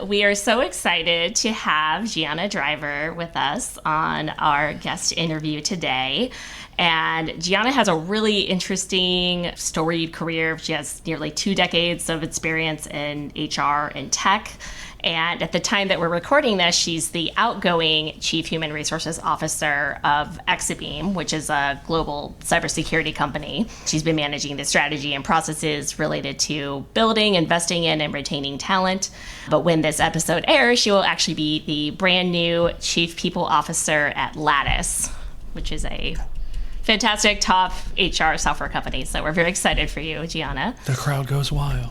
We are so excited to have Gianna Driver with us on our guest interview today. And Gianna has a really interesting storied career. She has nearly 2 decades of experience in HR and tech. And at the time that we're recording this, she's the outgoing Chief Human Resources Officer of Exabeam, which is a global cybersecurity company. She's been managing the strategy and processes related to building, investing in, and retaining talent. But when this episode airs, she will actually be the brand new Chief People Officer at Lattice, which is a fantastic top HR software company. So we're very excited for you, Gianna. The crowd goes wild.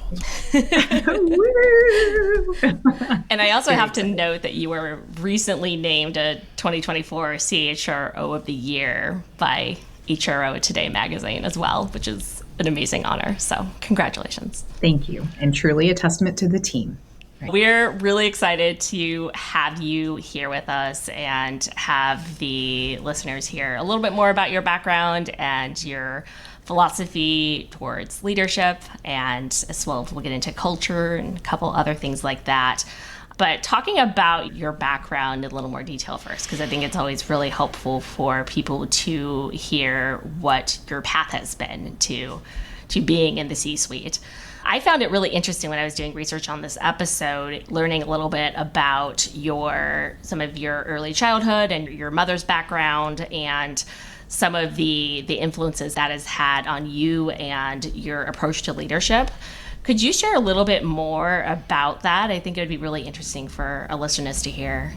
And I also have to note that you were recently named a 2024 CHRO of the Year by HRO Today magazine as well, which is an amazing honor. So congratulations. Thank you. And truly a testament to the team. We're really excited to have you here with us and have the listeners hear a little bit more about your background and your philosophy towards leadership, and as well we'll get into culture and a couple other things like that. But talking about your background in a little more detail first, because I think it's always really helpful for people to hear what your path has been to being in the C-suite. I found it really interesting when I was doing research on this episode, learning a little bit about some of your early childhood and your mother's background and some of the influences that has had on you and your approach to leadership. Could you share a little bit more about that? I think it would be really interesting for our listeners to hear.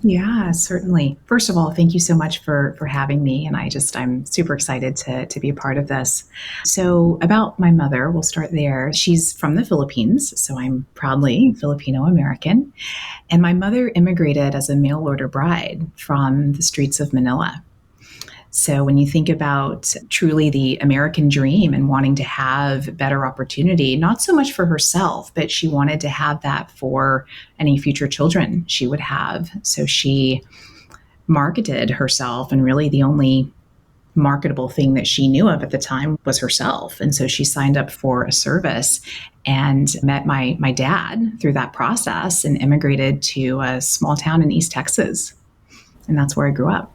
Yeah, certainly. First of all, thank you so much for having me. And I'm super excited to be a part of this. So about my mother, we'll start there. She's from the Philippines, so I'm proudly Filipino American. And my mother immigrated as a mail order bride from the streets of Manila. So when you think about truly the American dream and wanting to have better opportunity, not so much for herself, but she wanted to have that for any future children she would have. So she marketed herself, and really the only marketable thing that she knew of at the time was herself. And so she signed up for a service and met my dad through that process and immigrated to a small town in East Texas. And that's where I grew up.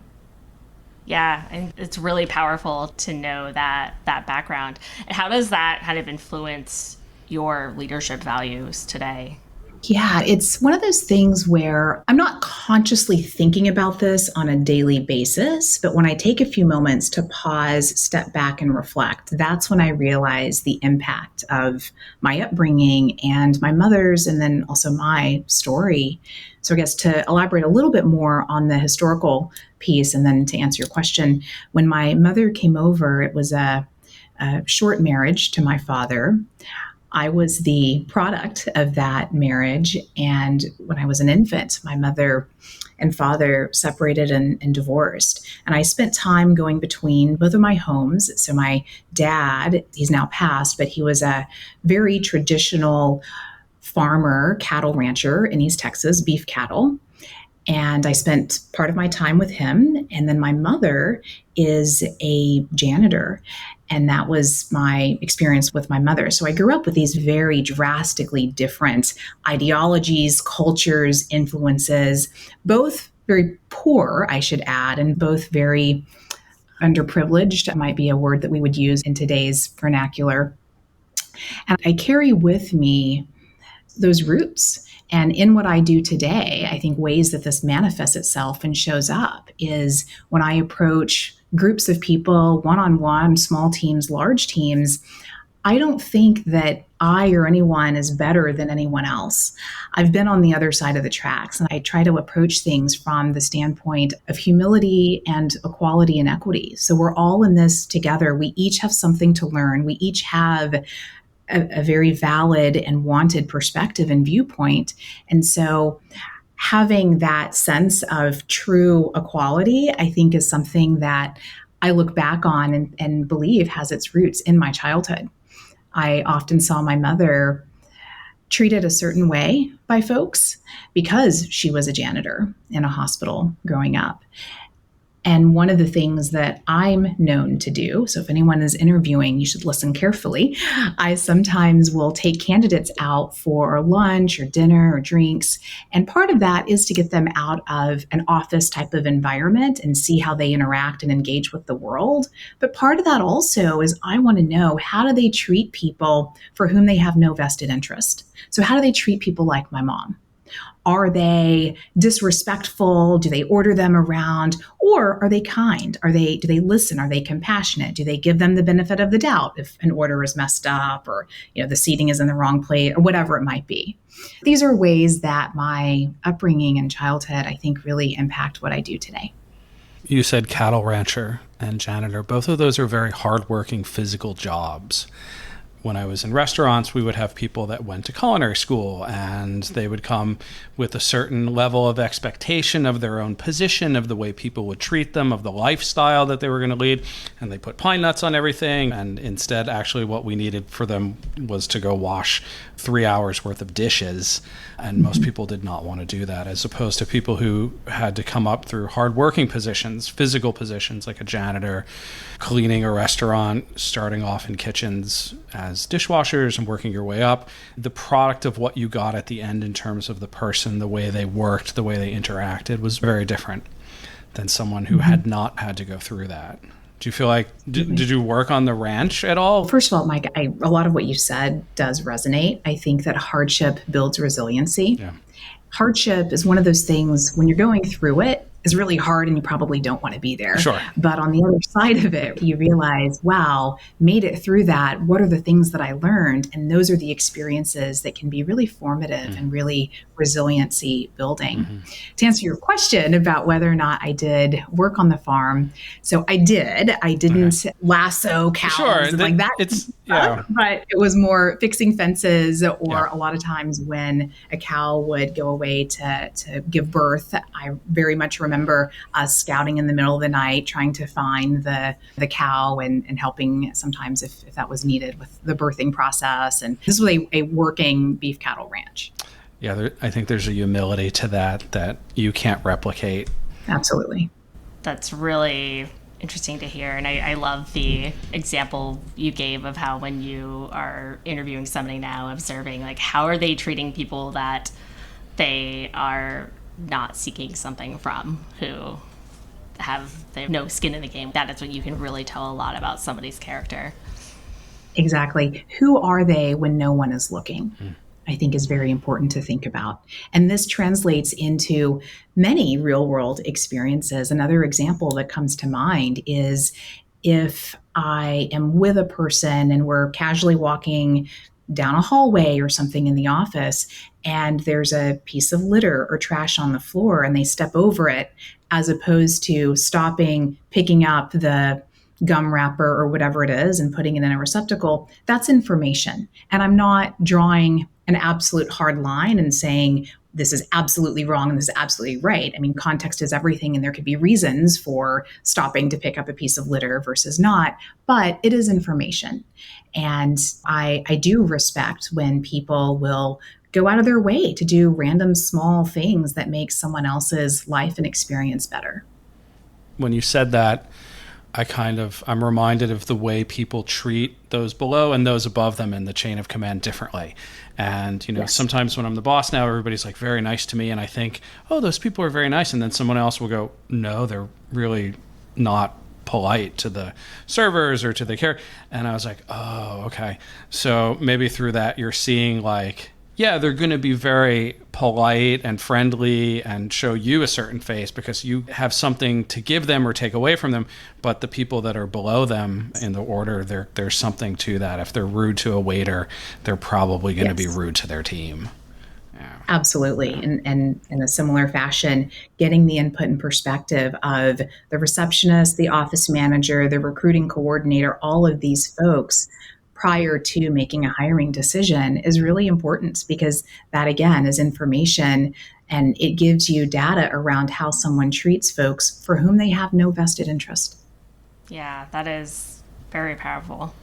Yeah, and it's really powerful to know that background. And how does that kind of influence your leadership values today? Yeah, it's one of those things where I'm not consciously thinking about this on a daily basis, but when I take a few moments to pause, step back, and reflect, that's when I realize the impact of my upbringing and my mother's, and then also my story. So I guess to elaborate a little bit more on the historical piece, and then to answer your question, when my mother came over, it was a short marriage to my father. I was the product of that marriage. And when I was an infant, my mother and father separated and divorced. And I spent time going between both of my homes. So my dad, he's now passed, but he was a very traditional farmer, cattle rancher in East Texas, beef cattle. And I spent part of my time with him. And then my mother is a janitor. And that was my experience with my mother. So I grew up with these very drastically different ideologies, cultures, influences, both very poor, I should add, and both very underprivileged, might be a word that we would use in today's vernacular. And I carry with me those roots. And in what I do today, I think ways that this manifests itself and shows up is when I approach groups of people, one-on-one, small teams, large teams, I don't think that I or anyone is better than anyone else. I've been on the other side of the tracks, and I try to approach things from the standpoint of humility and equality and equity. So we're all in this together. We each have something to learn. We each have a very valid and wanted perspective and viewpoint. And so having that sense of true equality, I think, is something that I look back on and believe has its roots in my childhood. I often saw my mother treated a certain way by folks because she was a janitor in a hospital growing up. And one of the things that I'm known to do, so if anyone is interviewing, you should listen carefully. I sometimes will take candidates out for lunch or dinner or drinks. And part of that is to get them out of an office type of environment and see how they interact and engage with the world. But part of that also is I want to know, how do they treat people for whom they have no vested interest? So how do they treat people like my mom? Are they disrespectful? Do they order them around? Or are they kind? Do they listen? Are they compassionate? Do they give them the benefit of the doubt if an order is messed up, or the seating is in the wrong place, or whatever it might be? These are ways that my upbringing and childhood, I think, really impact what I do today. You said cattle rancher and janitor. Both of those are very hardworking physical jobs. When I was in restaurants, we would have people that went to culinary school, and they would come with a certain level of expectation of their own position, of the way people would treat them, of the lifestyle that they were going to lead. And they put pine nuts on everything. And instead, actually, what we needed for them was to go wash 3 hours worth of dishes. And most people did not want to do that, as opposed to people who had to come up through hardworking positions, physical positions like a janitor, cleaning a restaurant, starting off in kitchens as dishwashers and working your way up. The product of what you got at the end in terms of the person, the way they worked, the way they interacted was very different than someone who had not had to go through that. Do you feel like, did you work on the ranch at all? First of all, Mike, a lot of what you said does resonate. I think that hardship builds resiliency. Yeah. Hardship is one of those things, when you're going through it, is really hard and you probably don't want to be there. Sure. But on the other side of it, you realize, wow, made it through that. What are the things that I learned? And those are the experiences that can be really formative and really resiliency building. To answer your question about whether or not I did work on the farm, so I did. I didn't lasso cows like that. But it was more fixing fences, or a lot of times when a cow would go away to give birth, I very much remember us scouting in the middle of the night, trying to find the cow and helping sometimes if that was needed with the birthing process. And this was a working beef cattle ranch. Yeah, I think there's a humility to that you can't replicate. Absolutely. That's really interesting to hear. And I love the example you gave of how when you are interviewing somebody now, observing, like, how are they treating people that they are not seeking something from, who they have no skin in the game. That is when you can really tell a lot about somebody's character. Exactly. Who are they when no one is looking? I think is very important to think about. And this translates into many real world experiences. Another example that comes to mind is if I am with a person and we're casually walking down a hallway or something in the office, and there's a piece of litter or trash on the floor and they step over it, as opposed to stopping, picking up the gum wrapper or whatever it is and putting it in a receptacle, that's information. And I'm not drawing an absolute hard line and saying this is absolutely wrong and this is absolutely right. I mean, context is everything, and there could be reasons for stopping to pick up a piece of litter versus not, but it is information. And I do respect when people will go out of their way to do random small things that make someone else's life and experience better. When you said that, I'm reminded of the way people treat those below and those above them in the chain of command differently. And, sometimes when I'm the boss now, everybody's like very nice to me. And I think, oh, those people are very nice. And then someone else will go, no, they're really not polite to the servers or to the care. And I was like, oh, okay. So maybe through that, you're seeing like, yeah, they're going to be very polite and friendly and show you a certain face because you have something to give them or take away from them. But the people that are below them in the order, there's something to that. If they're rude to a waiter, they're probably going to be rude to their team. Yeah. Absolutely. And in a similar fashion, getting the input and perspective of the receptionist, the office manager, the recruiting coordinator, all of these folks prior to making a hiring decision is really important, because that, again, is information, and it gives you data around how someone treats folks for whom they have no vested interest. Yeah, that is very powerful.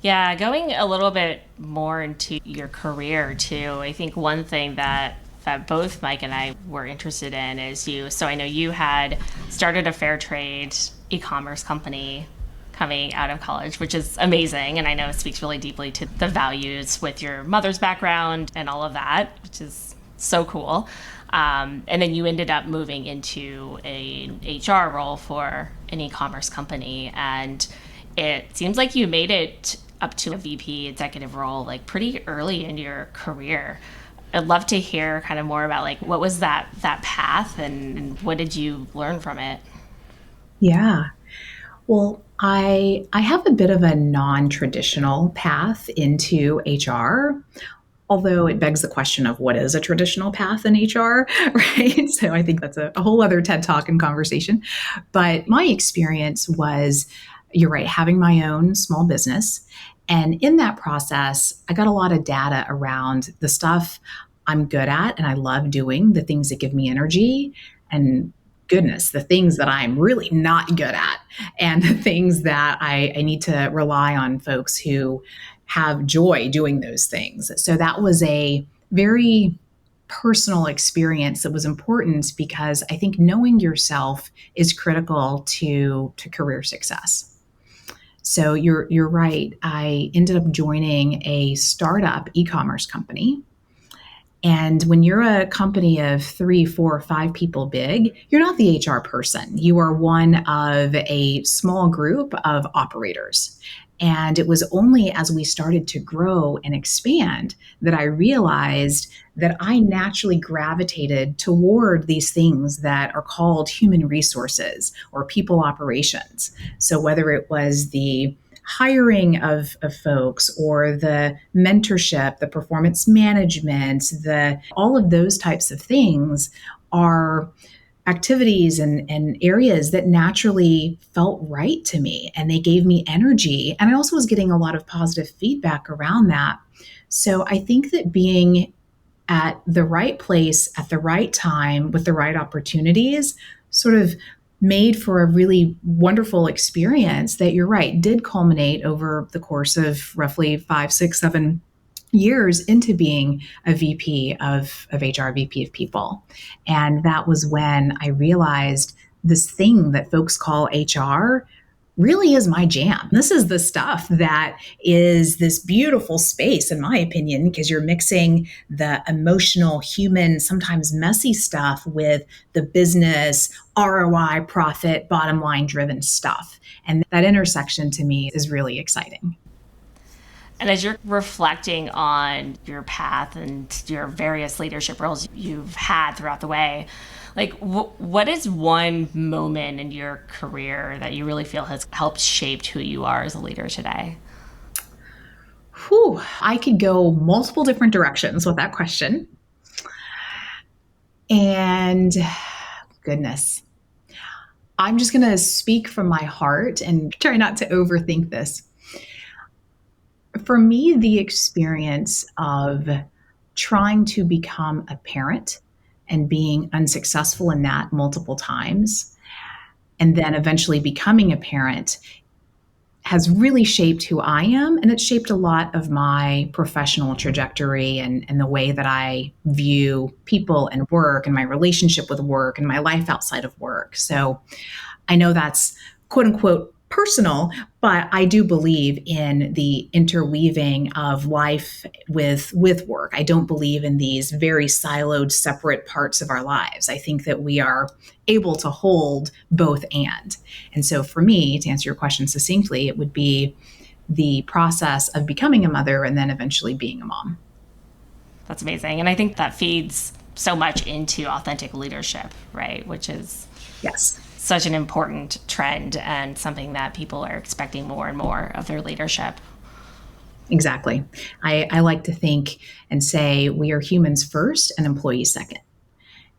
Yeah, going a little bit more into your career too, I think one thing that that both Mike and I were interested in is so I know you had started a fair trade e-commerce company coming out of college, which is amazing. And I know it speaks really deeply to the values with your mother's background and all of that, which is so cool. And then you ended up moving into an HR role for an e-commerce company. And it seems like you made it up to a VP executive role like pretty early in your career. I'd love to hear kind of more about like what was that path and what did you learn from it? Yeah. Well, I have a bit of a non-traditional path into HR, although it begs the question of what is a traditional path in HR, right? So I think that's a whole other TED Talk and conversation. But my experience was, you're right, having my own small business. And in that process, I got a lot of data around the stuff I'm good at and I love doing, the things that give me energy, and goodness, the things that I'm really not good at, and the things that I need to rely on folks who have joy doing those things. So that was a very personal experience that was important because I think knowing yourself is critical to career success. So you're right. I ended up joining a startup e-commerce company. And when you're a company of 3, 4, 5 people big, you're not the HR person. You are one of a small group of operators. And it was only as we started to grow and expand that I realized that I naturally gravitated toward these things that are called human resources or people operations. So whether it was the hiring of folks or the mentorship, the performance management, all of those types of things are activities and areas that naturally felt right to me, and they gave me energy. And I also was getting a lot of positive feedback around that. So I think that being at the right place at the right time with the right opportunities sort of made for a really wonderful experience that, you're right, did culminate over the course of roughly 5, 6, 7 years into being a VP of HR, VP of people. And that was when I realized this thing that folks call HR really is my jam. This is the stuff that is this beautiful space, in my opinion, because you're mixing the emotional, human, sometimes messy stuff with the business, ROI, profit, bottom line driven stuff. And that intersection to me is really exciting. And as you're reflecting on your path and your various leadership roles you've had throughout the way, like what is one moment in your career that you really feel has helped shape who you are as a leader today? Whew, I could go multiple different directions with that question. And goodness, I'm just going to speak from my heart and try not to overthink this. For me, the experience of trying to become a parent and being unsuccessful in that multiple times, and then eventually becoming a parent, has really shaped who I am. And it's shaped a lot of my professional trajectory and the way that I view people and work and my relationship with work and my life outside of work. So I know that's quote unquote personal, but I do believe in the interweaving of life with work. I don't believe in these very siloed, separate parts of our lives. I think that we are able to hold both and. And so for me, to answer your question succinctly, it would be the process of becoming a mother and then eventually being a mom. That's amazing. And I think that feeds so much into authentic leadership, right? Which is Yes. such an important trend and something that people are expecting more and more of their leadership. Exactly. I like to think and say we are humans first and employees second.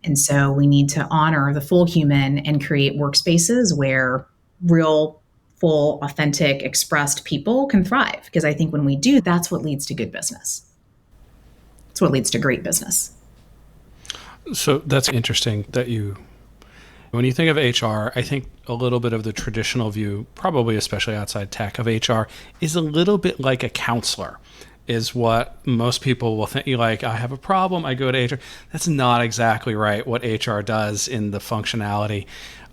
And so we need to honor the full human and create workspaces where real, full, authentic, expressed people can thrive. Because I think when we do, that's what leads to good business. It's what leads to great business. So that's interesting that when you think of HR, I think a little bit of the traditional view, probably especially outside tech, of HR is a little bit like a counselor. is what most people will think. Like, I have a problem, I go to HR. That's not exactly right what HR does in the functionality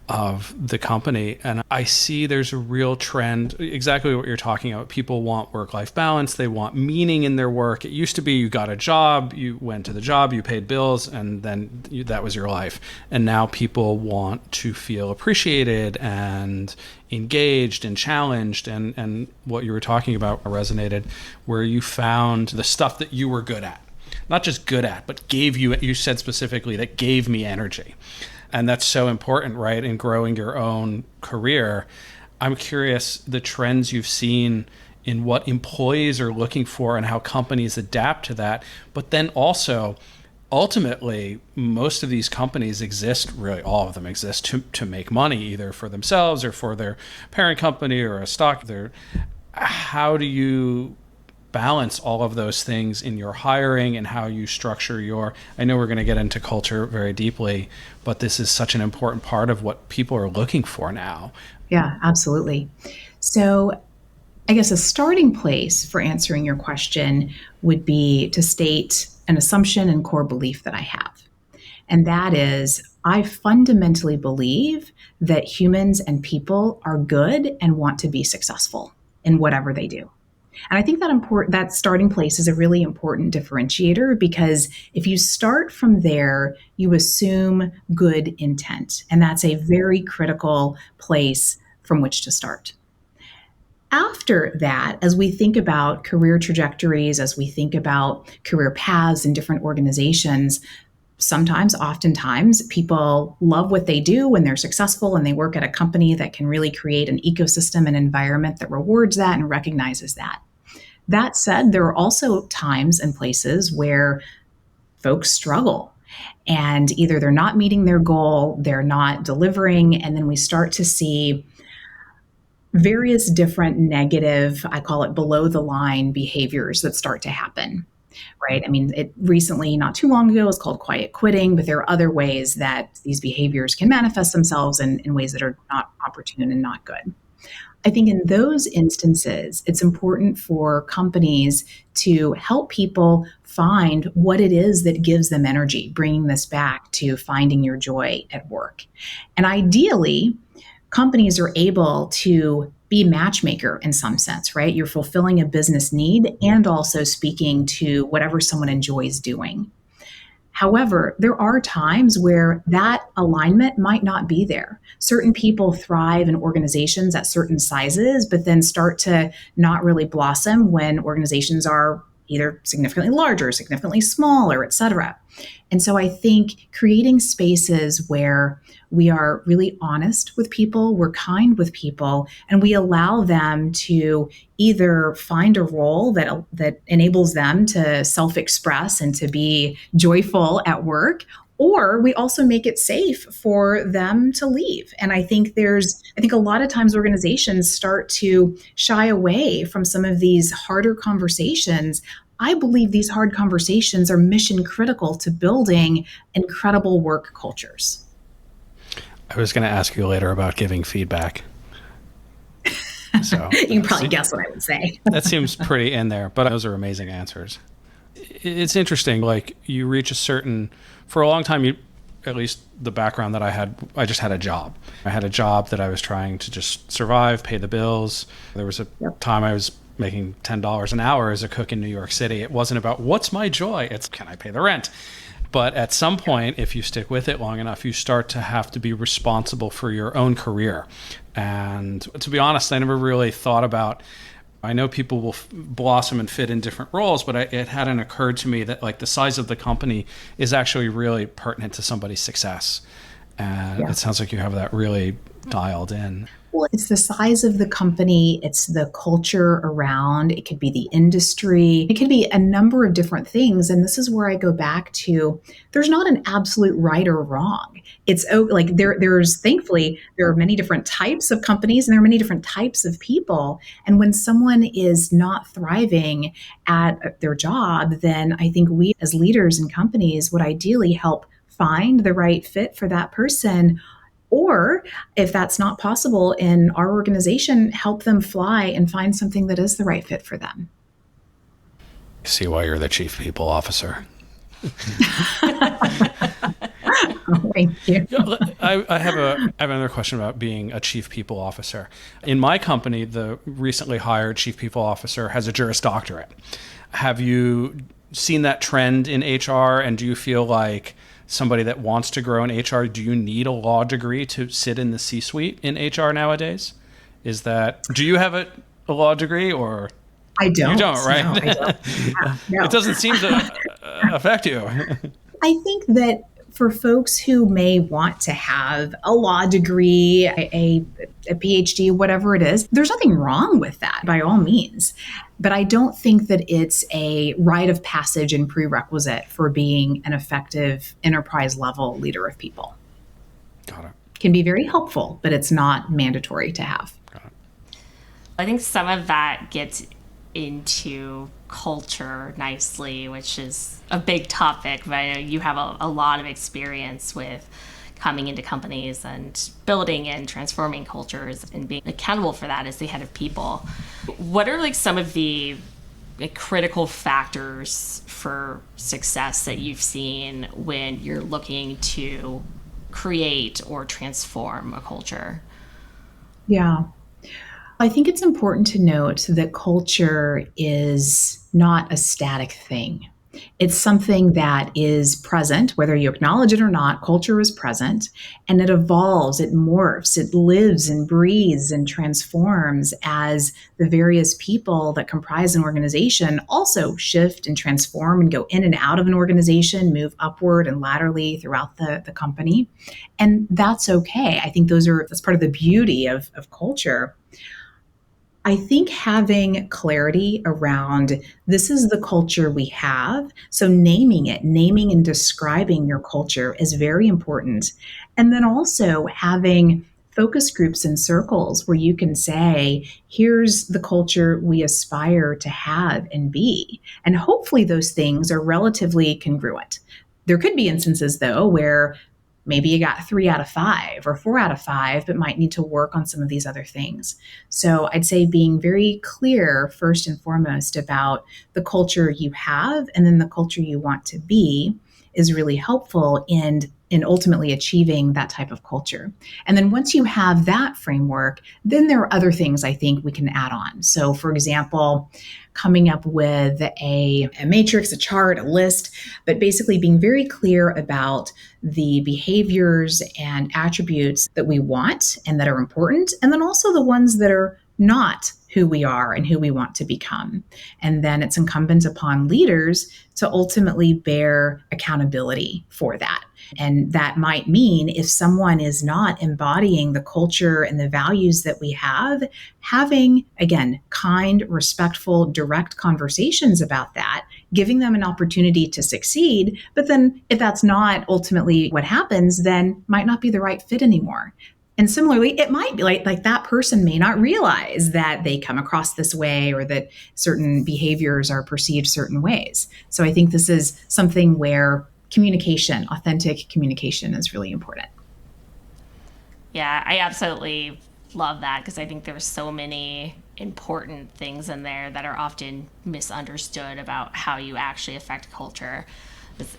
of the company. And I see there's a real trend, exactly what you're talking about. People want work-life balance. They want meaning in their work. It used to be you got a job, you went to the job, you paid bills, and then that was your life. And now people want to feel appreciated and engaged and challenged. And what you were talking about resonated, where you found the stuff that you were good at. Not just good at, but you said specifically, that gave me energy. And that's so important, right, in growing your own career. I'm curious the trends you've seen in what employees are looking for and how companies adapt to that. But then also, ultimately, most of these companies exist, really all of them exist to make money, either for themselves or for their parent company or a stock. How do you balance all of those things in your hiring and how you structure I know we're going to get into culture very deeply, but this is such an important part of what people are looking for now. Yeah, absolutely. So I guess a starting place for answering your question would be to state an assumption and core belief that I have. And that is, I fundamentally believe that humans and people are good and want to be successful in whatever they do. And I think that starting place is a really important differentiator, because if you start from there, you assume good intent. And that's a very critical place from which to start. After that, as we think about career trajectories, as we think about career paths in different organizations, oftentimes, people love what they do when they're successful and they work at a company that can really create an ecosystem and environment that rewards that and recognizes that. That said, there are also times and places where folks struggle, and either they're not meeting their goal, they're not delivering, and then we start to see various different negative, I call it below the line behaviors that start to happen. Right. I mean, it recently, not too long ago, was called quiet quitting, but there are other ways that these behaviors can manifest themselves in ways that are not opportune and not good. I think in those instances, it's important for companies to help people find what it is that gives them energy, bringing this back to finding your joy at work. And ideally, companies are able to be matchmaker in some sense, right? You're fulfilling a business need and also speaking to whatever someone enjoys doing. However, there are times where that alignment might not be there. Certain people thrive in organizations at certain sizes, but then start to not really blossom when organizations are either significantly larger, significantly smaller, et cetera. And so I think creating spaces where we are really honest with people, we're kind with people, and we allow them to either find a role that enables them to self-express and to be joyful at work, or we also make it safe for them to leave. And I think a lot of times organizations start to shy away from some of these harder conversations. I believe these hard conversations are mission critical to building incredible work cultures. I was going to ask you later about giving feedback. So you can probably guess what I would say. That seems pretty in there, but those are amazing answers. It's interesting, like you reach for a long time, at least the background that I had, I just had a job. I had a job that I was trying to just survive, pay the bills. There was a time I was making $10 an hour as a cook in New York City. It wasn't about what's my joy, it's can I pay the rent? But at some point, if you stick with it long enough, you start to have to be responsible for your own career. And to be honest, I never really thought about, I know people will blossom and fit in different roles, but it hadn't occurred to me that like the size of the company is actually really pertinent to somebody's success. And it sounds like you have that really dialed in. Well, it's the size of the company, it's the culture around, it could be the industry, it could be a number of different things. And this is where I go back to, there's not an absolute right or wrong. It's like there's thankfully, there are many different types of companies and there are many different types of people. And when someone is not thriving at their job, then I think we as leaders in companies would ideally help find the right fit for that person. Or if that's not possible in our organization, help them fly and find something that is the right fit for them. See why you're the chief people officer. Thank you. I have another question about being a chief people officer. In my company, the recently hired chief people officer has a Juris Doctorate. Have you seen that trend in HR, and do you feel like somebody that wants to grow in HR, do you need a law degree to sit in the C-suite in HR nowadays? Do you have a law degree, or? I don't. You don't, right? No, I don't. No. It doesn't seem to affect you. I think that for folks who may want to have a law degree, a PhD, whatever it is, there's nothing wrong with that by all means. But I don't think that it's a rite of passage and prerequisite for being an effective enterprise level leader of people. Got it. Can be very helpful, but it's not mandatory to have. Got it. I think some of that gets into culture nicely, which is a big topic, but I know you have a lot of experience with coming into companies and building and transforming cultures and being accountable for that as the head of people. What are like some of the critical factors for success that you've seen when you're looking to create or transform a culture? Yeah. I think it's important to note that culture is not a static thing. It's something that is present, whether you acknowledge it or not. Culture is present, and it evolves, it morphs, it lives and breathes and transforms as the various people that comprise an organization also shift and transform and go in and out of an organization, move upward and laterally throughout the company. And that's okay. I think that's part of the beauty of culture. I think having clarity around this is the culture we have. So naming and describing your culture is very important. And then also having focus groups and circles where you can say, here's the culture we aspire to have and be. And hopefully those things are relatively congruent. There could be instances, though, where maybe you got 3 out of 5 or 4 out of 5, but might need to work on some of these other things. So I'd say being very clear, first and foremost, about the culture you have and then the culture you want to be is really helpful in ultimately achieving that type of culture. And then once you have that framework, then there are other things I think we can add on. So for example, coming up with a matrix, a chart, a list, but basically being very clear about the behaviors and attributes that we want and that are important, and then also the ones that are not who we are and who we want to become. And then it's incumbent upon leaders to ultimately bear accountability for that. And that might mean if someone is not embodying the culture and the values that we have, having, again, kind, respectful, direct conversations about that, giving them an opportunity to succeed. But then if that's not ultimately what happens, then might not be the right fit anymore. And similarly, it might be like that person may not realize that they come across this way or that certain behaviors are perceived certain ways. So I think this is something where communication, authentic communication is really important. Yeah, I absolutely love that because I think there's so many important things in there that are often misunderstood about how you actually affect culture.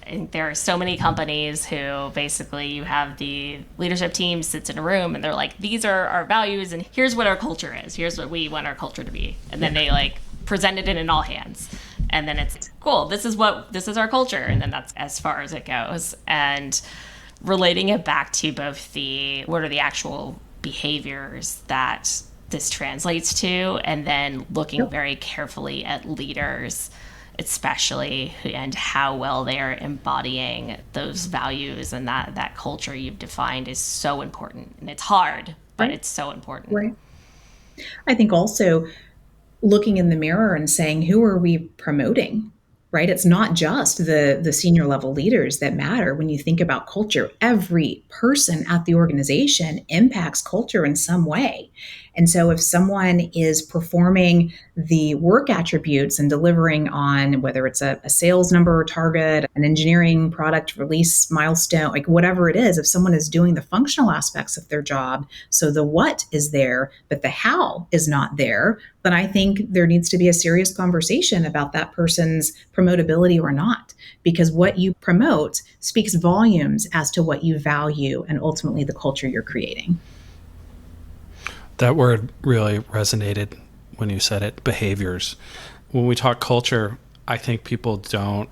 And there are so many companies who basically you have the leadership team sits in a room and they're like, these are our values and here's what our culture is. Here's what we want our culture to be. And then they like present it in all hands. And then it's cool. This is our culture. And then that's as far as it goes. And relating it back to both what are the actual behaviors that this translates to, and then looking very carefully at leaders, especially, and how well they are embodying those values and that culture you've defined is so important. And it's hard, but it's so important. Right. I think also looking in the mirror and saying, who are we promoting? Right? It's not just the senior level leaders that matter. When you think about culture, every person at the organization impacts culture in some way. And so if someone is performing the work attributes and delivering on whether it's a sales number or target, an engineering product release milestone, like whatever it is, if someone is doing the functional aspects of their job, so the what is there, but the how is not there, then I think there needs to be a serious conversation about that person's promotability or not, because what you promote speaks volumes as to what you value and ultimately the culture you're creating. That word really resonated when you said it, behaviors. When we talk culture, I think people don't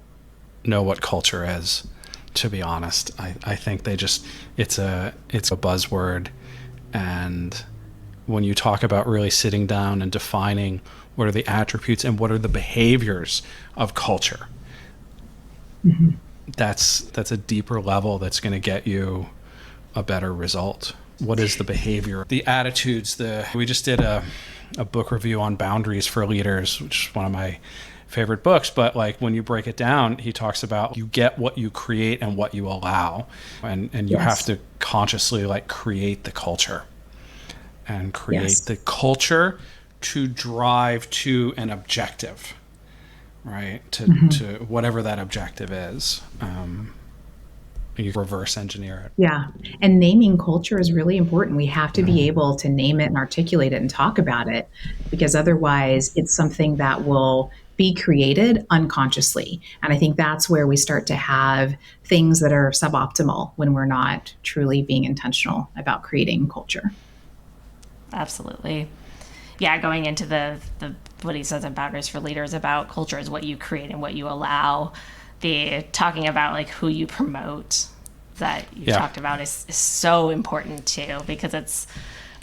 know what culture is, to be honest. I think they just, it's a buzzword. And when you talk about really sitting down and defining what are the attributes and what are the behaviors of culture, that's a deeper level that's going to get you a better result. What is the behavior? The attitudes, we just did a book review on boundaries for leaders, which is one of my favorite books. But like when you break it down, he talks about you get what you create and what you allow. And you have to consciously like create the culture and create the culture to drive to an objective, right? To whatever that objective is. You reverse engineer it. Yeah. And naming culture is really important. We have to be able to name it and articulate it and talk about it, because otherwise it's something that will be created unconsciously. And I think that's where we start to have things that are suboptimal when we're not truly being intentional about creating culture. Absolutely. Yeah, going into the what he says in Boundaries for Leaders about culture is what you create and what you allow. The talking about like who you promote that you talked about is so important too, because it's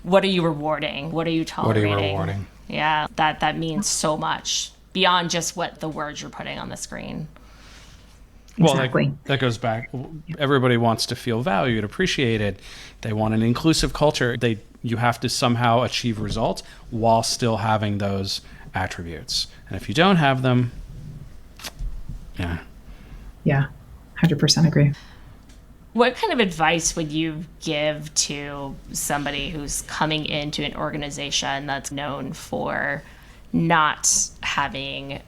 what are you rewarding? What are you tolerating? What are you rewarding? Yeah, that means so much beyond just what the words you're putting on the screen. Exactly. Well, that goes back. Everybody wants to feel valued, appreciated. They want an inclusive culture. You have to somehow achieve results while still having those attributes. And if you don't have them, Yeah, 100% agree. What kind of advice would you give to somebody who's coming into an organization that's known for not having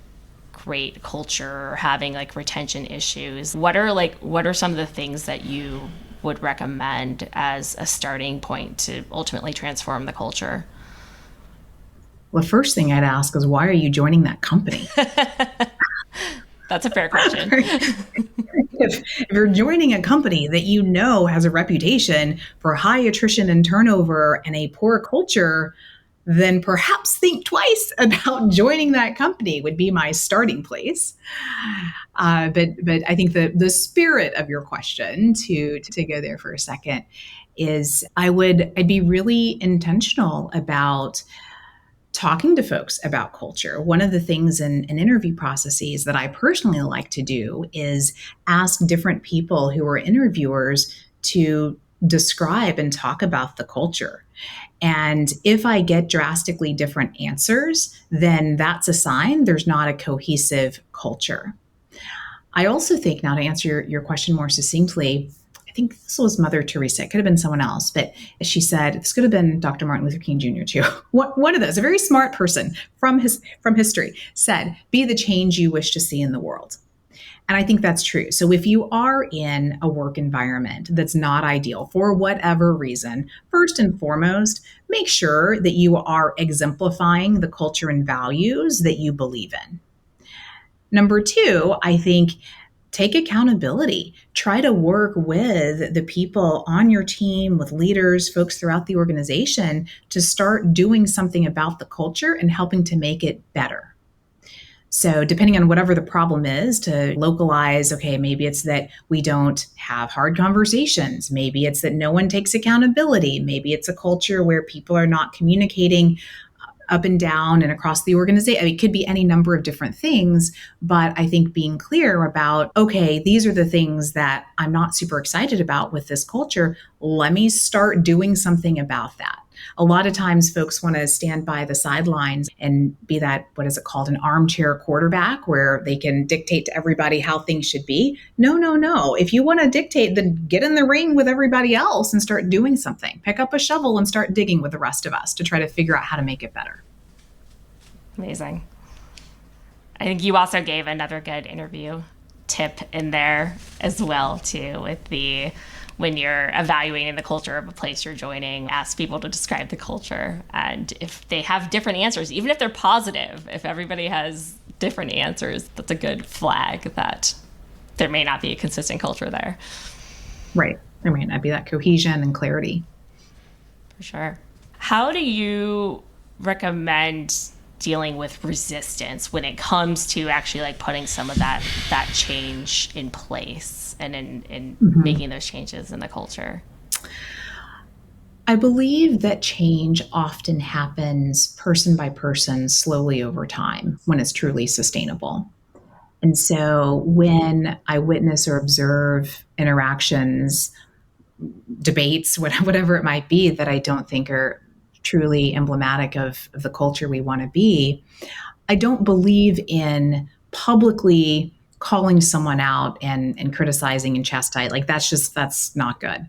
great culture or having like retention issues? What are some of the things that you would recommend as a starting point to ultimately transform the culture? Well, the first thing I'd ask is, why are you joining that company? That's a fair question. If you're joining a company that you know has a reputation for high attrition and turnover and a poor culture, then perhaps think twice about joining that company would be my starting place. But I think the spirit of your question, to go there for a second, is I'd be really intentional about talking to folks about culture. One of the things in interview processes that I personally like to do is ask different people who are interviewers to describe and talk about the culture. And if I get drastically different answers, then that's a sign there's not a cohesive culture. I also think, now to answer your question more succinctly, I think this was Mother Teresa. It could have been someone else, but she said, this could have been Dr. Martin Luther King Jr. too. One of those, a very smart person from history, said, "Be the change you wish to see in the world." And I think that's true. So if you are in a work environment that's not ideal for whatever reason, first and foremost, make sure that you are exemplifying the culture and values that you believe in. Number two, I think, take accountability. Try to work with the people on your team, with leaders, folks throughout the organization, to start doing something about the culture and helping to make it better. So depending on whatever the problem is, to localize, okay, maybe it's that we don't have hard conversations. Maybe it's that no one takes accountability. Maybe it's a culture where people are not communicating up and down and across the organization. I mean, it could be any number of different things, but I think being clear about, okay, these are the things that I'm not super excited about with this culture. Let me start doing something about that. A lot of times folks want to stand by the sidelines and be that, what is it called, an armchair quarterback, where they can dictate to everybody how things should be. No, no, no. If you want to dictate, then get in the ring with everybody else and start doing something. Pick up a shovel and start digging with the rest of us to try to figure out how to make it better. Amazing. I think you also gave another good interview tip in there as well, too, with the when you're evaluating the culture of a place you're joining, ask people to describe the culture. And if they have different answers, even if they're positive, if everybody has different answers, that's a good flag that there may not be a consistent culture there. Right. There may not be that cohesion and clarity. For sure. How do you recommend dealing with resistance when it comes to actually like putting some of that change in place and in making those changes in the culture? I believe that change often happens person by person, slowly over time, when it's truly sustainable. And so when I witness or observe interactions, debates, whatever it might be, that I don't think are truly emblematic of the culture we want to be, I don't believe in publicly calling someone out and criticizing and chastising. Like that's not good.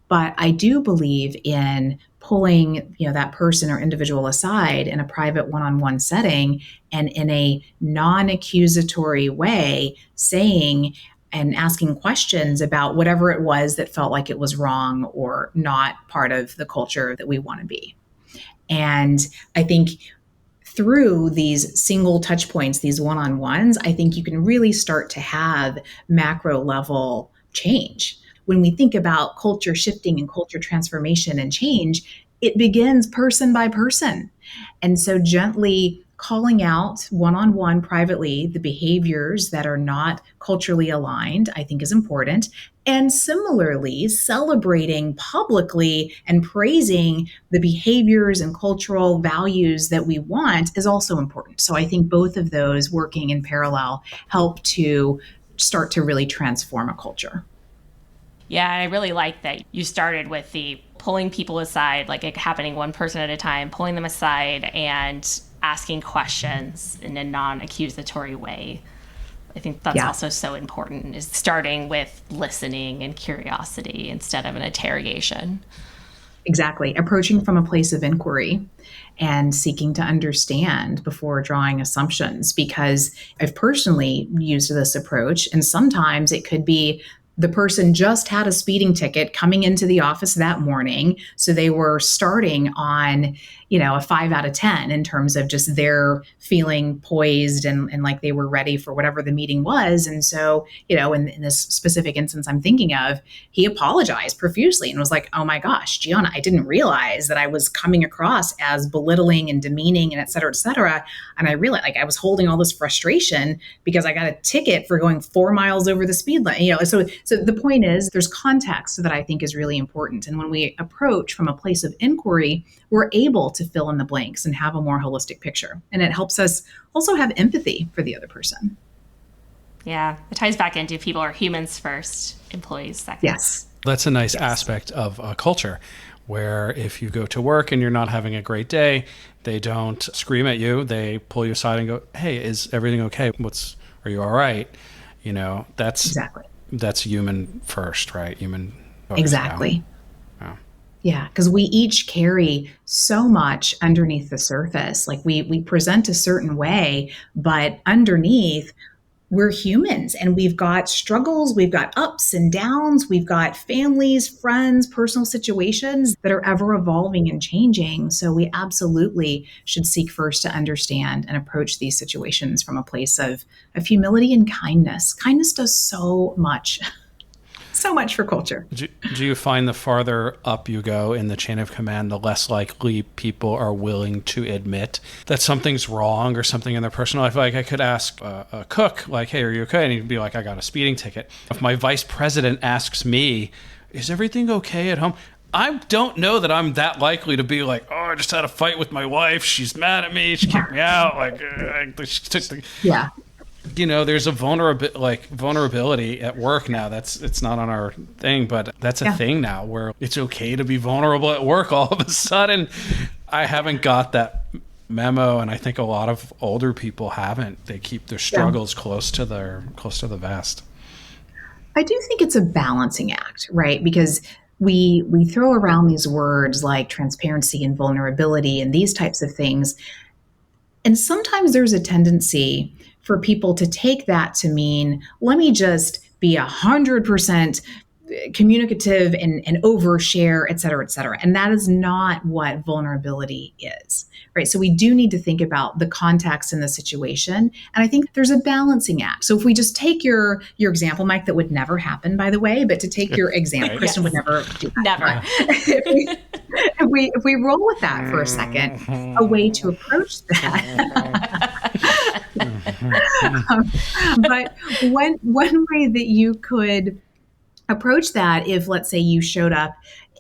But I do believe in pulling, that person or individual aside in a private one-on-one setting and in a non-accusatory way, saying and asking questions about whatever it was that felt like it was wrong or not part of the culture that we want to be. And I think through these single touch points, these one-on-ones, I think you can really start to have macro level change. When we think about culture shifting and culture transformation and change, it begins person by person. And so gently calling out one-on-one privately the behaviors that are not culturally aligned, I think is important. And similarly, celebrating publicly and praising the behaviors and cultural values that we want is also important. So I think both of those working in parallel help to start to really transform a culture. Yeah, I really like that you started with the pulling people aside, like it happening one person at a time, pulling them aside and asking questions in a non-accusatory way. I think that's also so important, is starting with listening and curiosity instead of an interrogation. Exactly. Approaching from a place of inquiry and seeking to understand before drawing assumptions, because I've personally used this approach, and sometimes it could be the person just had a speeding ticket coming into the office that morning. So they were starting on, a 5 out of 10 in terms of just their feeling poised and like they were ready for whatever the meeting was. And so, in this specific instance I'm thinking of, he apologized profusely and was like, oh my gosh, Gianna, I didn't realize that I was coming across as belittling and demeaning and et cetera, et cetera. And I realized like I was holding all this frustration because I got a ticket for going 4 miles over the speed limit. So the point is there's context that I think is really important. And when we approach from a place of inquiry, we're able to fill in the blanks and have a more holistic picture. And it helps us also have empathy for the other person. Yeah, it ties back into people are humans first, employees second. Yes. That's a nice aspect of a culture where if you go to work and you're not having a great day, they don't scream at you. They pull you aside and go, hey, is everything okay? Are you all right? That's human first, right? Human first. Exactly. Yeah, because we each carry so much underneath the surface. Like we present a certain way, but underneath, we're humans and we've got struggles, we've got ups and downs, we've got families, friends, personal situations that are ever evolving and changing. So we absolutely should seek first to understand and approach these situations from a place of humility and kindness. Kindness does so much for culture. Do you find the farther up you go in the chain of command, the less likely people are willing to admit that something's wrong or something in their personal life? Like I could ask a cook, like, hey, are you okay? And he'd be like, I got a speeding ticket. If my vice president asks me, is everything okay at home? I don't know that I'm that likely to be like, oh, I just had a fight with my wife. She's mad at me. She kicked me out. Like, she took the... Yeah. there's a vulnerability at work now. It's not on our thing, but that's a thing now where it's okay to be vulnerable at work all of a sudden. I haven't got that memo, and I think a lot of older people haven't. They keep their struggles close to the vest. I do think it's a balancing act, right? Because we throw around these words like transparency and vulnerability and these types of things. And sometimes there's a tendency for people to take that to mean, let me just be 100% communicative and overshare, et cetera, et cetera. And that is not what vulnerability is, right? So we do need to think about the context and the situation. And I think there's a balancing act. So if we just take your example, Mike, that would never happen, by the way, but to take your example, Right. Kristen would never do that. Never. If we roll with that for a second, a way to approach that. But one way that you could approach that, if let's say you showed up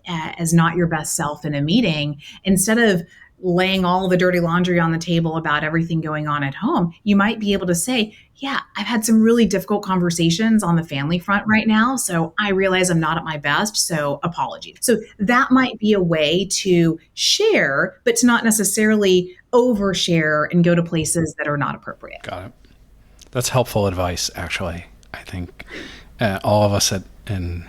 as not your best self in a meeting, instead of laying all the dirty laundry on the table about everything going on at home, you might be able to say, yeah, I've had some really difficult conversations on the family front right now. So I realize I'm not at my best. So apologies. So that might be a way to share, but to not necessarily overshare and go to places that are not appropriate. Got it. That's helpful advice, actually. I think all of us in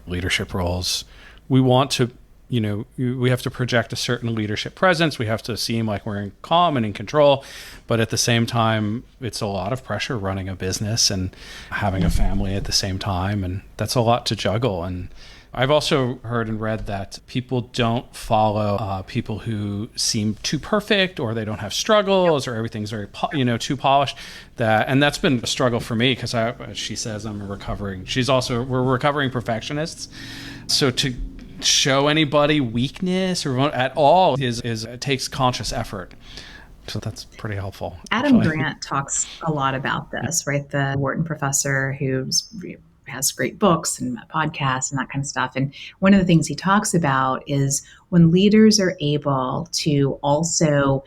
leadership roles, we want to, we have to project a certain leadership presence. We have to seem like we're in calm and in control. But at the same time, it's a lot of pressure running a business and having a family at the same time. And that's a lot to juggle. And I've also heard and read that people don't follow people who seem too perfect, or they don't have struggles, or everything's very, too polished. And that's been a struggle for me because she says we're recovering perfectionists. So to show anybody weakness or at all it takes conscious effort. So that's pretty helpful. Adam Grant talks a lot about this, right? The Wharton professor who has great books and podcasts and that kind of stuff. And one of the things he talks about is when leaders are able to also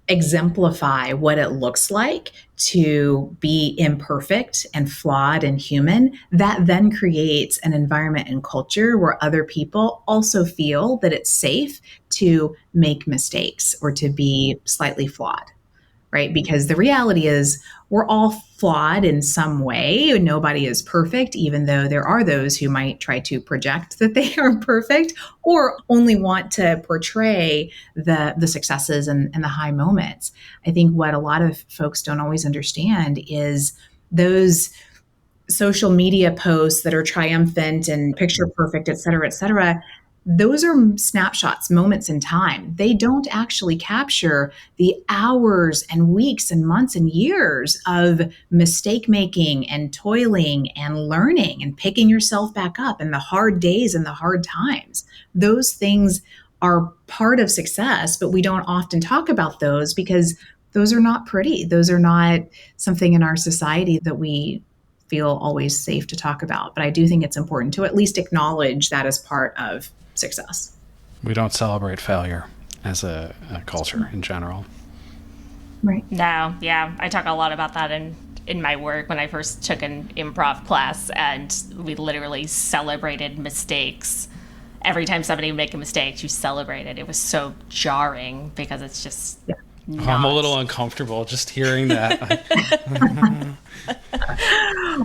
exemplify what it looks like to be imperfect and flawed and human, that then creates an environment and culture where other people also feel that it's safe to make mistakes or to be slightly flawed, right? Because the reality is we're all flawed in some way. Nobody is perfect, even though there are those who might try to project that they are perfect or only want to portray the successes and the high moments. I think what a lot of folks don't always understand is those social media posts that are triumphant and picture perfect, et cetera, those are snapshots, moments in time. They don't actually capture the hours and weeks and months and years of mistake making and toiling and learning and picking yourself back up and the hard days and the hard times. Those things are part of success, but we don't often talk about those because those are not pretty. Those are not something in our society that we feel always safe to talk about. But I do think it's important to at least acknowledge that as part of success. We don't celebrate failure as a culture in general. Right. No, yeah. I talk a lot about that in my work when I first took an improv class, and we literally celebrated mistakes. Every time somebody would make a mistake, you celebrated. It was so jarring because it's just I'm a little uncomfortable just hearing that.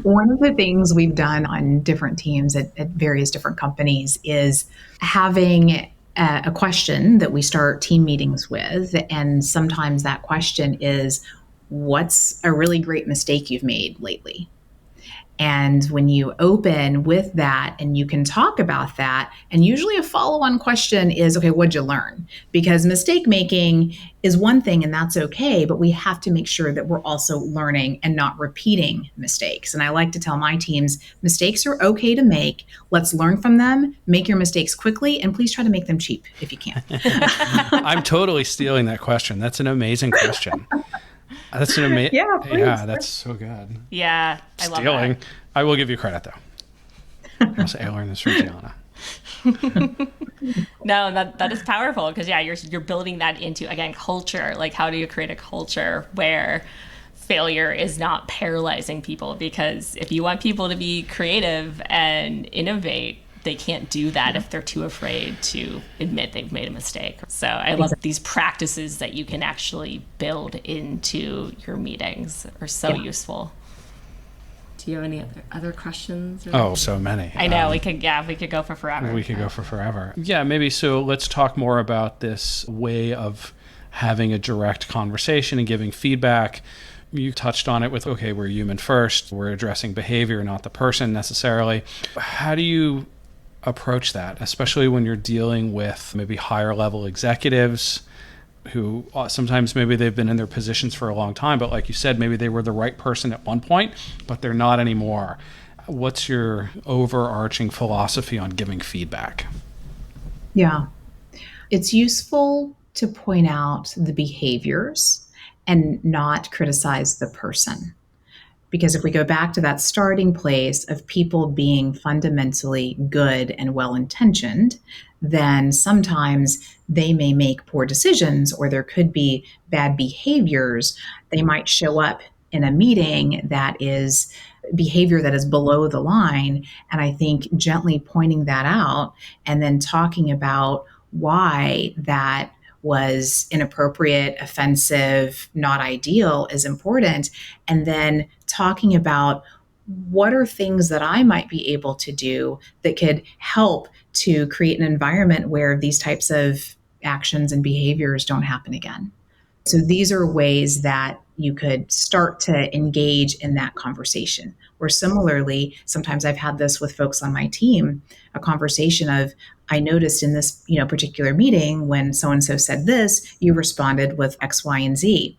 One of the things we've done on different teams at various different companies is having a question that we start team meetings with. And sometimes that question is, what's a really great mistake you've made lately? And when you open with that and you can talk about that, and usually a follow-on question is, okay, what'd you learn? Because mistake making is one thing and that's okay, but we have to make sure that we're also learning and not repeating mistakes. And I like to tell my teams, mistakes are okay to make. Let's learn from them, make your mistakes quickly, and please try to make them cheap if you can. I'm totally stealing that question. That's an amazing question. That's an amazing. Yeah, that's so good. Yeah, I love Stealing. that. I will give you credit though. I'll say I learned this from Gianna. No, that is powerful because you're building that into, again, culture. Like, how do you create a culture where failure is not paralyzing people, because if you want people to be creative and innovate, they can't do that if they're too afraid to admit they've made a mistake. So I love these practices that you can actually build into your meetings are so useful. Do you have any other questions? Oh, so many. I know we could go for forever. We could go for forever. Yeah, maybe. So let's talk more about this way of having a direct conversation and giving feedback. You touched on it with, okay, we're human first. We're addressing behavior, not the person necessarily. How do you approach that, especially when you're dealing with maybe higher level executives who sometimes maybe they've been in their positions for a long time, but like you said, maybe they were the right person at one point, but they're not anymore. What's your overarching philosophy on giving feedback? Yeah, it's useful to point out the behaviors and not criticize the person. Because if we go back to that starting place of people being fundamentally good and well-intentioned, then sometimes they may make poor decisions, or there could be bad behaviors. They might show up in a meeting that is behavior that is below the line. And I think gently pointing that out and then talking about why that was inappropriate, offensive, not ideal is important. And then talking about what are things that I might be able to do that could help to create an environment where these types of actions and behaviors don't happen again. So these are ways that you could start to engage in that conversation. Or similarly, sometimes I've had this with folks on my team, a conversation of, I noticed in this, particular meeting when so-and-so said this, you responded with X, Y, and Z.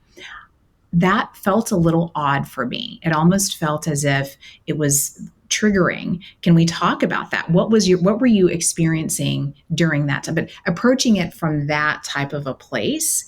That felt a little odd for me. It almost felt as if it was triggering. Can we talk about that? What were you experiencing during that time? But approaching it from that type of a place,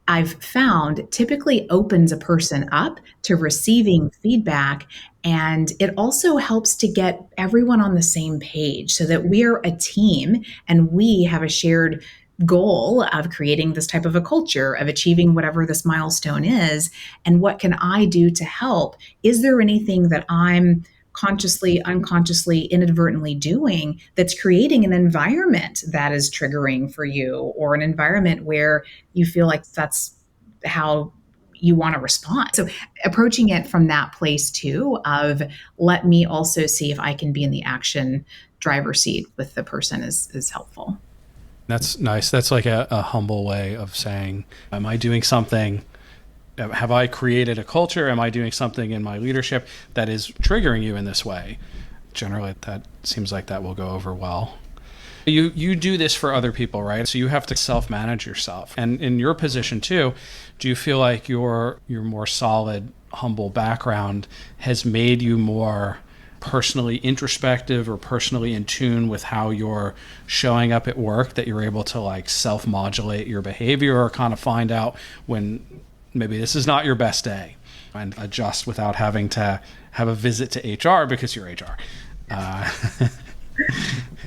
I've found typically opens a person up to receiving feedback. And it also helps to get everyone on the same page so that we're a team and we have a shared goal of creating this type of a culture, of achieving whatever this milestone is. And what can I do to help? Is there anything that I'm consciously, unconsciously, inadvertently doing that's creating an environment that is triggering for you, or an environment where you feel like that's how you want to respond? So approaching it from that place too, of let me also see if I can be in the action driver's seat with the person is helpful. That's nice. That's like a humble way of saying, am I doing something? Have I created a culture? Am I doing something in my leadership that is triggering you in this way? Generally, that seems like that will go over well. You do this for other people, right? So you have to self-manage yourself. And in your position too, do you feel like your more solid, humble background has made you more personally introspective or personally in tune with how you're showing up at work, that you're able to like self-modulate your behavior or kind of find out when maybe this is not your best day and adjust without having to have a visit to HR because you're HR?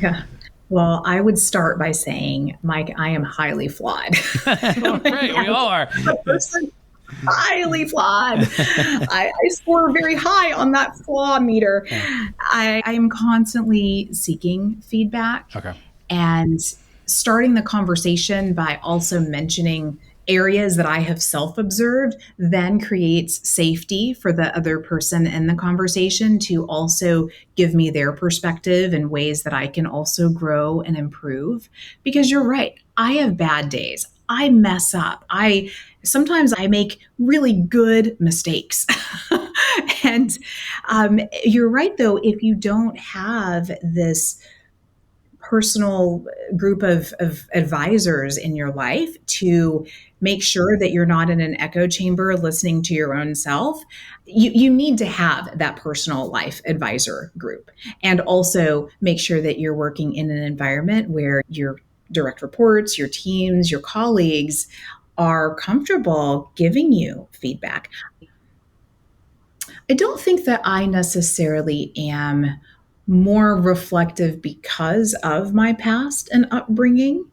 Yeah. Well, I would start by saying, Mike, I am highly flawed. Great, we all are. Highly flawed. I score very high on that flaw meter. I am constantly seeking feedback. Okay. And starting the conversation by also mentioning areas that I have self-observed then creates safety for the other person in the conversation to also give me their perspective in ways that I can also grow and improve. Because you're right, I have bad days. I mess up. Sometimes I make really good mistakes. And you're right, though, if you don't have this personal group of advisors in your life to make sure that you're not in an echo chamber listening to your own self, you need to have that personal life advisor group. And also make sure that you're working in an environment where your direct reports, your teams, your colleagues are comfortable giving you feedback. I don't think that I necessarily am more reflective because of my past and upbringing.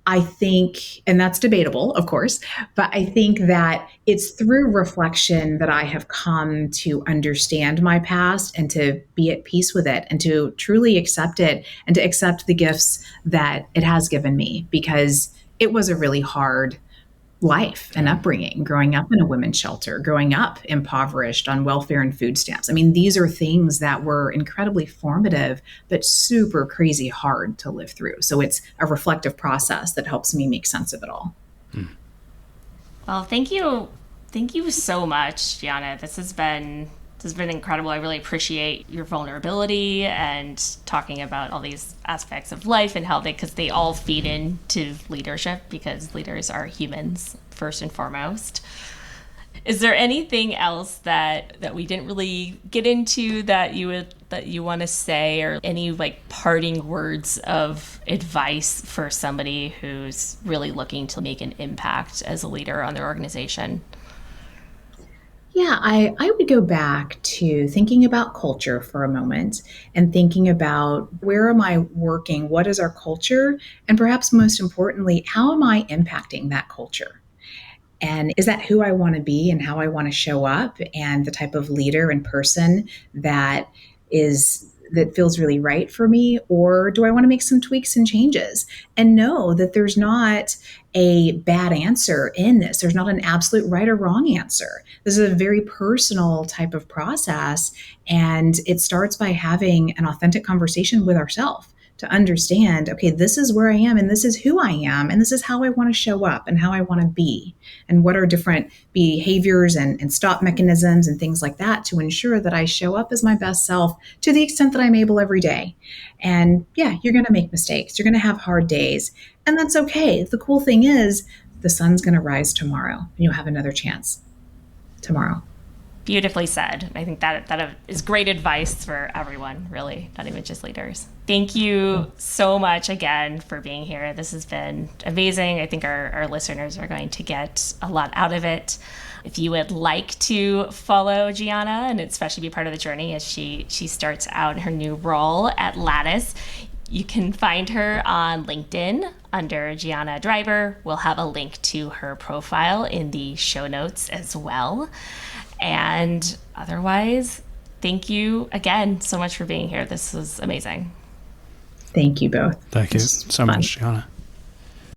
I think, and that's debatable, of course, but I think that it's through reflection that I have come to understand my past and to be at peace with it and to truly accept it and to accept the gifts that it has given me, because it was a really hard life and upbringing, growing up in a women's shelter, growing up impoverished on welfare and food stamps. I mean, these are things that were incredibly formative, but super crazy hard to live through. So it's a reflective process that helps me make sense of it all. Well, thank you. Thank you so much, Gianna. This has been incredible. I really appreciate your vulnerability and talking about all these aspects of life and how because they all feed into leadership, because leaders are humans first and foremost. Is there anything else that we didn't really get into that you want to say, or any like parting words of advice for somebody who's really looking to make an impact as a leader on their organization? Yeah, I would go back to thinking about culture for a moment and thinking about where am I working? What is our culture? And perhaps most importantly, how am I impacting that culture? And is that who I want to be and how I want to show up and the type of leader and person that feels really right for me? Or do I want to make some tweaks and changes and know that there's not a bad answer in this? There's not an absolute right or wrong answer. This is a very personal type of process. And it starts by having an authentic conversation with ourselves to understand, okay, this is where I am and this is who I am and this is how I want to show up and how I want to be and what are different behaviors and stop mechanisms and things like that to ensure that I show up as my best self to the extent that I'm able every day. And yeah, you're going to make mistakes. You're going to have hard days, and that's okay. The cool thing is the sun's going to rise tomorrow and you'll have another chance tomorrow. Beautifully said. I think that is great advice for everyone, really, not even just leaders. Thank you so much again for being here. This has been amazing. I think our listeners are going to get a lot out of it. If you would like to follow Gianna and especially be part of the journey as she starts out in her new role at Lattice, you can find her on LinkedIn under Gianna Driver. We'll have a link to her profile in the show notes as well. And otherwise, thank you again so much for being here. This was amazing. Thank you both. Thank you so much, Gianna.